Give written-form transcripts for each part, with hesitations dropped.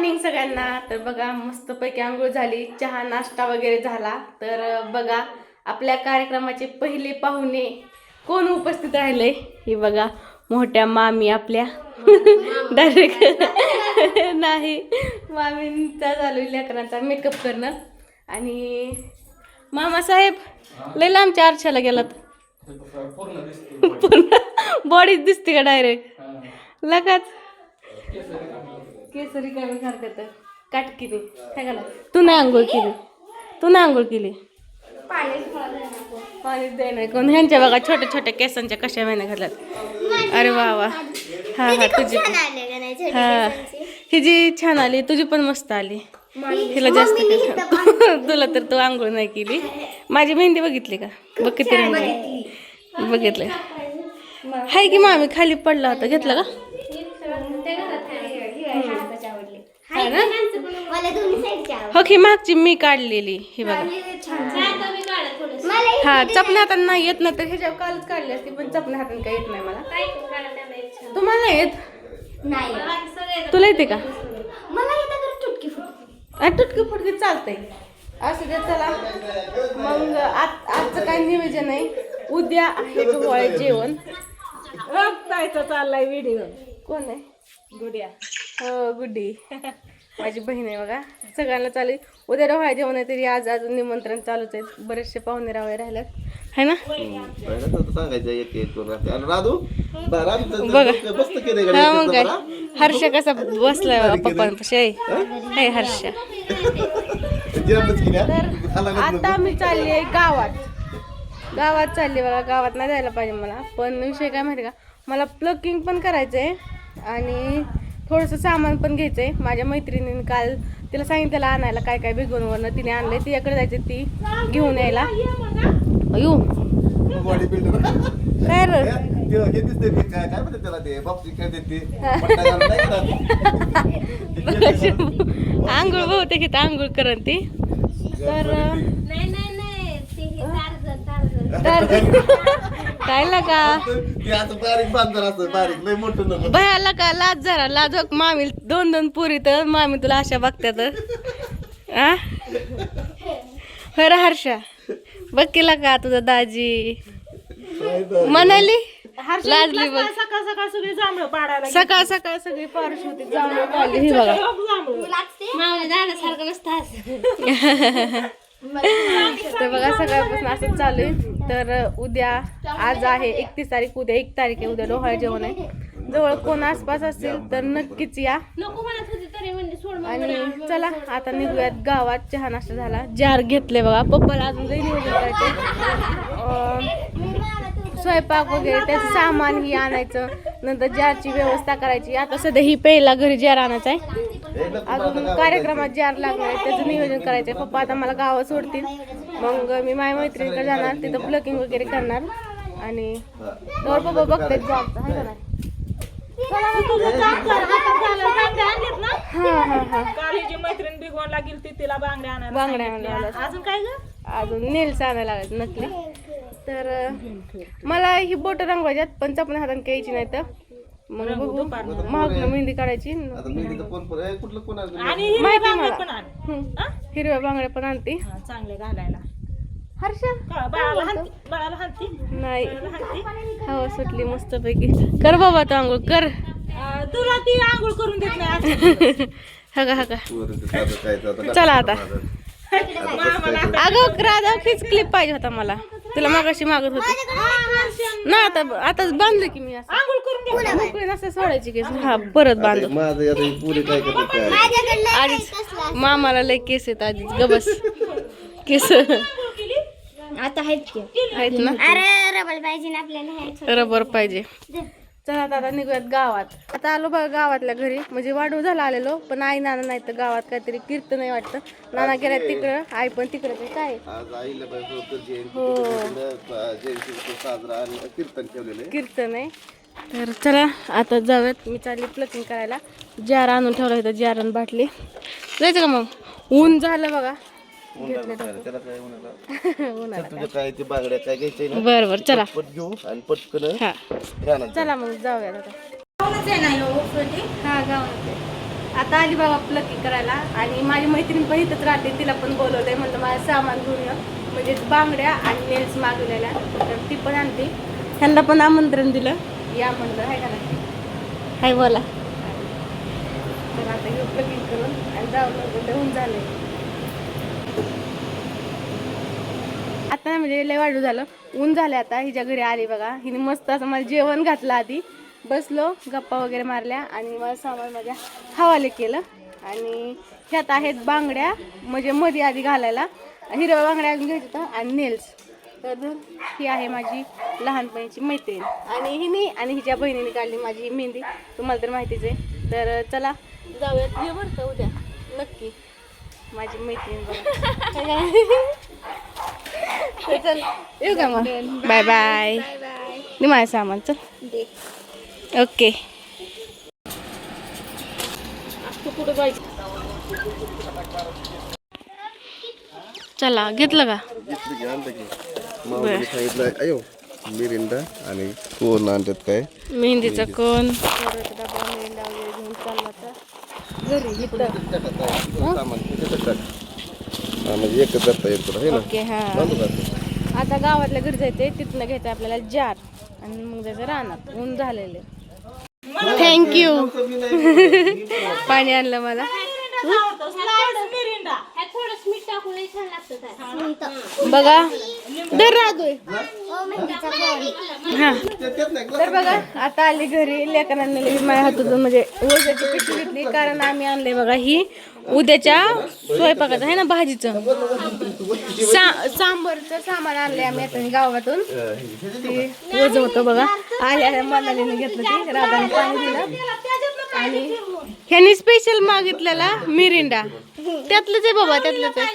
Morning सगळ्यांना. तर बघा मस्तपैकी आंघोळ झाली, चहा नाश्ता वगैरे झाला. तर बघा आपल्या कार्यक्रमाचे पहिले पाहुणे कोण उपस्थित राहिले हे बघा. मोठ्या मामी आपल्या डायरेक्ट नाही मामींचा चालू लेकरांचा मेकअप करणं. आणि मामासाहेब लय लांबच्या आरशाला गेलात. पूर्ण बॉडीच दिसते का डायरेक्ट लगाच केसरी कमी सारखं तर काटकीने काय घाला. तू नाही आंघोळ केली, तू नाही आंघोळ केली. पाणीच दे नाही कोण. ह्यांच्या बघा छोट्या छोट्या केसांच्या कशा महिन्या घातल्यात. अरे वा वा. हा हा तुझी हा हिजी छान आली, तुझी पण मस्त आली. हिला जास्त तुला तर तू आंघोळ नाही केली. माझी मेहंदी बघितली का? बघ किती रंग बघितलं. हाय की मामी खाली पडला होता, घेतला का? हो की मागची मी काढलेली ही बघा. हा चपण्या हाताने नाही येत ना, तर ह्याच्यावर कालच काढली असती, पण चपण्या हाताने काही येत नाही मला. तुम्हाला नाही येत? तुला येते का? तुटकी फुटकी चालतंय. असं दे. चला मग आजचं काय नियोजन आहे. उद्या आहे डोहाळे जेवण. चाललाय व्हिडिओ. कोण आहे? गुडिया. हो गुड्डी माझी बहीण आहे बघा. सगळ्यांना चालू उद्या डोहाळे जेवण आहे, तरी आज अजून निमंत्रण चालूच आहे. बरेचसे पाहुणे रावळे राहिल्यात है ना. बघा हा मग काय हर्षा कसा बसलाय पप्पांपाशी आहे हर्षा. तर आता आम्ही चालली गावात चालली बघा. गावात नाही जायला पाहिजे मला, पण विषय काय माहिती का, मला प्लकिंग पण करायचं आहे आणि थोडंसं सामान पण घ्यायचं आहे. माझ्या मैत्रिणीने काल तिला सांगितलं आणायला काय काय बिगोनवरनं तिने आणलंय. तिच्याकडे जायचं ती घेऊन यायला. येऊ काय रे आंघोळ बहुतेक इथं आंघोळ करन ती. तर काय का भयाला का लाज जरा लाज. मामी 2-2 पुरी तर मामी तुला अशा बघत्यात. खरं हर्षा बघ केला का तुझा दाजी म्हणाली लाजली बघ. सकाळ सगळी जांभळं पाडायला. सकाळ सगळी पारशी होती जांभळं पाडली. ही बघा तर बघा सकाळपासून असंच चालू आहे. तर उद्या आज आहे 31 तारीख, उद्या 1 तारीख आहे. उद्या डोहाळे जेवण आहे. जवळ कोण आसपास असेल तर नक्कीच या. आणि चला आता निघूयात गावात. चहा नाश्ता झाला, जार घेतले बघा. पप्पाला अजून काही नियोजन करायचं, स्वयंपाक वगैरे त्याचं सामान ही आणायचं, नंतर जारची व्यवस्था करायची. आता सध्या ही पहिला घरी जार आणायचं आहे. अजून कार्यक्रमात जार लागणार आहे, त्याचं नियोजन करायचं आहे. पप्पा आता मला गावात सोडतील, मग मी माझ्या मैत्रिणीकडे जाणार, तिथं प्लकिंग वगैरे करणार. आणि तर पप्पा बघतात जारचं आहे का नाही. मैत्रीण बिगवून लागेल तिला बांगड्या आणायला. अजून काय ग? अजून नेल्स आणायला लागत नकली. तर मला ही बोट रंगवायच्यात, पण चपण्या हाताने घ्यायची नाही. तर मग बघू महाग मेहंदी काढायची. हिरव्या बांगड्या पण आणते चांगले घालायला. हर्षा बाळाला हाती नाही हवा सुटली मस्त पैकी. कर बाबा तू आंघोळ कर. तुला ती आंघोळ करून देत नाही. हा चला आता. अगं राधा हीच क्लिप पाहिजे होता मला. तुला मागाशी मागत होती ना. आता बांधलं की मी आंघोळ करून असं सोडायची केस. हा परत बांधू. आधीच मामाला लय केस येत आधीच. गबस केस आता आहेत ना. रबर पाहिजे ना आपल्याला. रबर पाहिजे. चला आता निघूयात गावात. आता आलो बघा गावातल्या घरी. म्हणजे वाढू झाला आलेलो, पण आई नाना नाही तर गावात काहीतरी कीर्तन नाही वाटतं. नाना गेल्या तिकडं, आई पण तिकडं. काय हो कीर्तन आहे. तर चला आता जाऊयात. मी चालली प्लकिंग करायला. जार आणून ठेवलं होतं, जार आणि बाटली. जायचं का मग? ऊन झालं बघा. बर बर चला चला मग जाऊया आता. हा गावात आता आली बाबा प्लकिंग करायला आणि माझी मैत्रीण पण इथंच राहते, तिला पण बोलवलंय म्हणलं माझं सामान घेऊन ये, म्हणजे बांगड्या आणि नेल्स मागवलेल्या तर ती पण आणते. ह्यांना पण आमंत्रण दिलं, या म्हणलं आहे का नाही. हाय बोला. तर आता घेऊ प्लकिंग करून आणि जाऊन होऊन झालंय. आता म्हणजे लय वाढू झालं, ऊन झालं. आता हिच्या घरी आली बघा, हिने मस्त असं मला जेवण घातलं. आधी बसलो, गप्पा वगैरे मारल्या आणि मला सामान माझ्या हवाले केलं. आणि ह्यात आहेत बांगड्या, म्हणजे मध्ये आधी घालायला हिरव्या बांगड्या अजून घ्यायच्या आणि नेल्स. तर ही आहे माझी लहानपणीची मैत्रीण आणि हिने आणि हिच्या बहिणीने काढली माझी मेहंदी, तुम्हाला तर माहितीच आहे. तर चला जाऊयात, ये बरं का उद्या नक्की माझी मैत्रीण बघा. चल येऊ का मग, बाय बाय. दे माझं सामान, चल. ओके. कुठं जायचं, चला घेतलं का? सांगितलं अयो मिरिंडा आणि कोण आणतात काय मेहंदीचा कोण, डबा मेहंदा वगैरे घेऊन चालला होता घरी इथं. म्हणजे एकच जाता येईल तुला हे ना. ओके हा. आता गावातल्या घरी जायचंय, तिथनं घ्यायचं आपल्याला जार आणि मग जायचं रानात. ऊन झालेले. थँक्यू. पाणी आणलं मला. बघा दर राहतोय हा. तर बघा आता आली घरी, लेकरांना माझ्या हातून म्हणजे रोजाची पिशवी घेतली, कारण आम्ही आणले बघा ही उद्याच्या स्वयंपाकाचं आहे ना, भाजीचं सांबरचं सामान आणले आम्ही आता गावातून. ते रोज होतं बघा. आल्या मनालीने घेतलं, ते राधाने पाणी दिलं आणि ह्यांनी स्पेशल मागितलेला मिरिंडा. त्यातलंच आहे बाबा, त्यातलंच आहे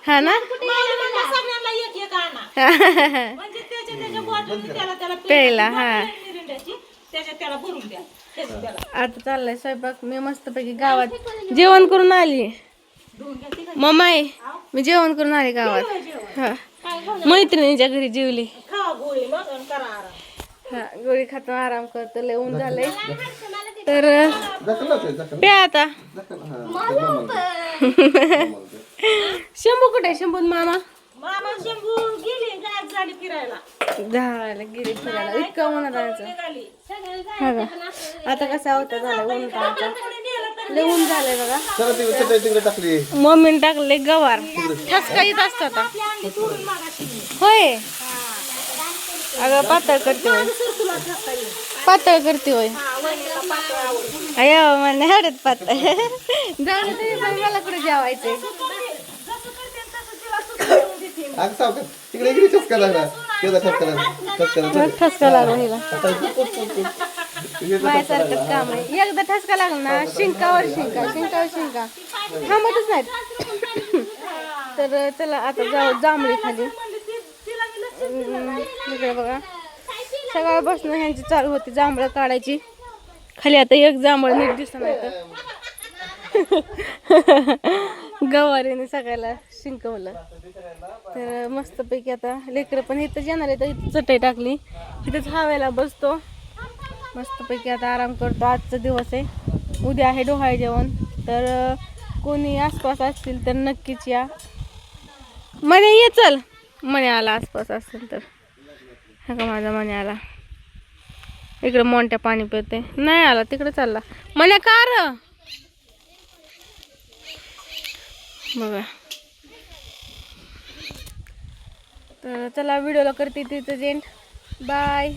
हा ना. प्यायला हा. आता चाललंय स्वयंपाक. मी मस्तपैकी गावात जेवण करून आली. मम्मा आहे, मी जेवण करून आले गावात. हा मैत्रिणीच्या घरी जेवली. हा गोळी खातो, आराम करतो, लय ऊन झालंय. तर प्या आता. शंभू कुठे? शंभू मामा झालं गेली फिरायला. इतकं ऊन जायचं हा का. आता कसा होता झाला ऊन, लय ऊन झालंय बघा. मम्मीने टाकले गवार, ठसका येत असतो आता. होय अगं पातळ करते होय, पातळ करते होय. अयो मला नाही आवडत पातळ. जाऊ दे, मला कुठे जेवायचंय. ठसका लागला हिला, माझ्यासारखंच काम आहे. एकदा ठसका लागला ना, शिंकावर शिंका, शिंकावर शिंका, थांबतच नाहीत. तर चला आता जाऊ जांभळी खाली. इकडे बघा सकाळपासून ह्यांची चालू होती जांभळं काढायची. खाली आता एक जांभळ नीट दिसत नाही तर गवारीने सगळ्याला शिंकवलं. तर मस्तपैकी आता लेकरं पण इथंच येणार आहे, तर इथं चटई टाकली, इथंच हवेला बसतो मस्तपैकी. आता आराम करतो. आजचा दिवस आहे, उद्या आहे डोहाळे जेवण. तर कोणी आसपास असतील तर नक्कीच या. म्हणे ये चल, म्हणे आला आसपास असेल तर. हा का माझा म्हणे आला. इकडे मोठ्या पाणी पिते, नाही आला तिकडे चालला म्हणे कार बघा. तर चला व्हिडिओला करते तिथं एंड. बाय.